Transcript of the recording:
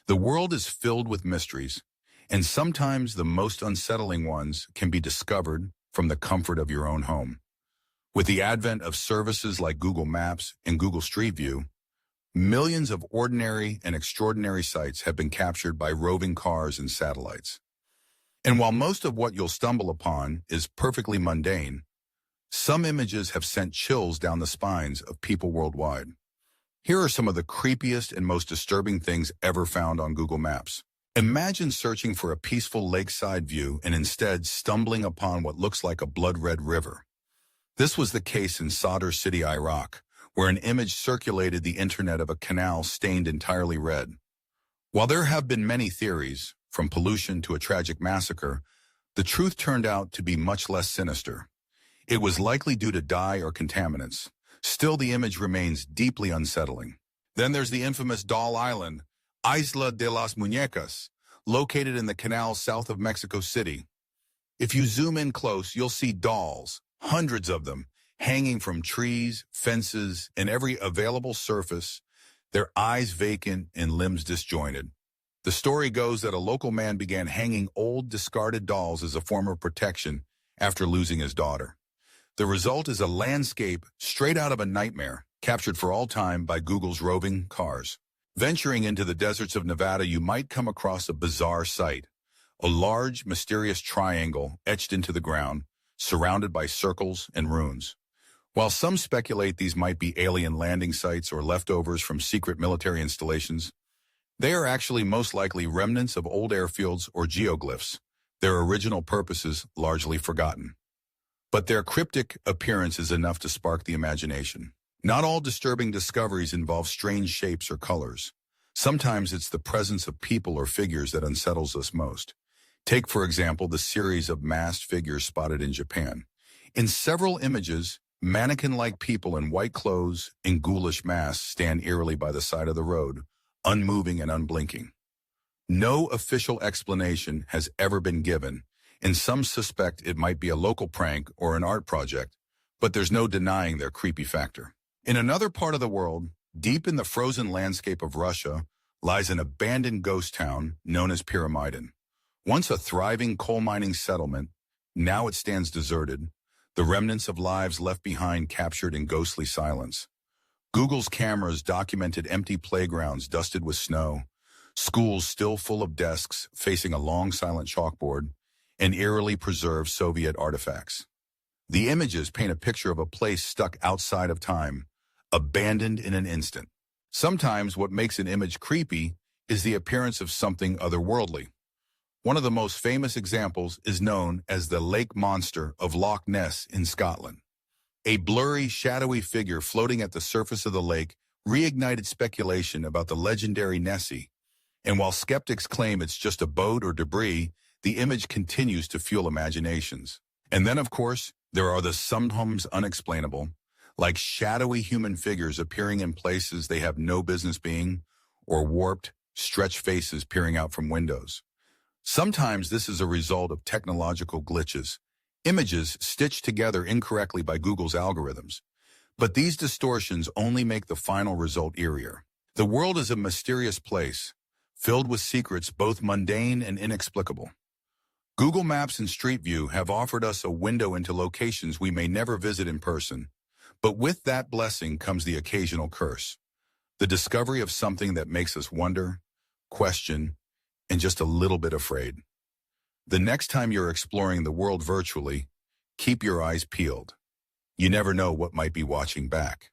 The world is filled with mysteries, and sometimes the most unsettling ones can be discovered from the comfort of your own home. With the advent of services like Google Maps and Google Street View, millions of ordinary and extraordinary sights have been captured by roving cars and satellites. And while most of what you'll stumble upon is perfectly mundane, some images have sent chills down the spines of people worldwide. Here are some of the creepiest and most disturbing things ever found on Google Maps. Imagine searching for a peaceful lakeside view and instead stumbling upon what looks like a blood-red river. This was the case in Sadr City, Iraq, where an image circulated the internet of a canal stained entirely red. While there have been many theories, from pollution to a tragic massacre, the truth turned out to be much less sinister. It was likely due to dye or contaminants. Still, the image remains deeply unsettling. Then there's the infamous doll island, Isla de las Muñecas, located in the canal south of Mexico City. If you zoom in close, you'll see dolls, hundreds of them, hanging from trees, fences, and every available surface, their eyes vacant and limbs disjointed. The story goes that a local man began hanging old, discarded dolls as a form of protection after losing his daughter. The result is a landscape straight out of a nightmare, captured for all time by Google's roving cars. Venturing into the deserts of Nevada, you might come across a bizarre sight, a large, mysterious triangle etched into the ground, surrounded by circles and runes. While some speculate these might be alien landing sites or leftovers from secret military installations, they are actually most likely remnants of old airfields or geoglyphs, their original purposes largely forgotten. But their cryptic appearance is enough to spark the imagination. Not all disturbing discoveries involve strange shapes or colors. Sometimes it's the presence of people or figures that unsettles us most. Take, for example, the series of masked figures spotted in Japan. In several images, mannequin-like people in white clothes and ghoulish masks stand eerily by the side of the road, unmoving and unblinking. No official explanation has ever been given, and some suspect it might be a local prank or an art project, but there's no denying their creepy factor. In another part of the world, deep in the frozen landscape of Russia, lies an abandoned ghost town known as Pyramiden. Once a thriving coal mining settlement, now it stands deserted, the remnants of lives left behind captured in ghostly silence. Google's cameras documented empty playgrounds dusted with snow, schools still full of desks facing a long silent chalkboard, and eerily preserved Soviet artifacts. The images paint a picture of a place stuck outside of time, abandoned in an instant. Sometimes what makes an image creepy is the appearance of something otherworldly. One of the most famous examples is known as the Lake Monster of Loch Ness in Scotland. A blurry, shadowy figure floating at the surface of the lake reignited speculation about the legendary Nessie, and while skeptics claim it's just a boat or debris, the image continues to fuel imaginations. And then, of course, there are the sometimes unexplainable, like shadowy human figures appearing in places they have no business being, or warped, stretched faces peering out from windows. Sometimes this is a result of technological glitches, images stitched together incorrectly by Google's algorithms. But these distortions only make the final result eerier. The world is a mysterious place, filled with secrets both mundane and inexplicable. Google Maps and Street View have offered us a window into locations we may never visit in person, but with that blessing comes the occasional curse, the discovery of something that makes us wonder, question, and just a little bit afraid. The next time you're exploring the world virtually, keep your eyes peeled. You never know what might be watching back.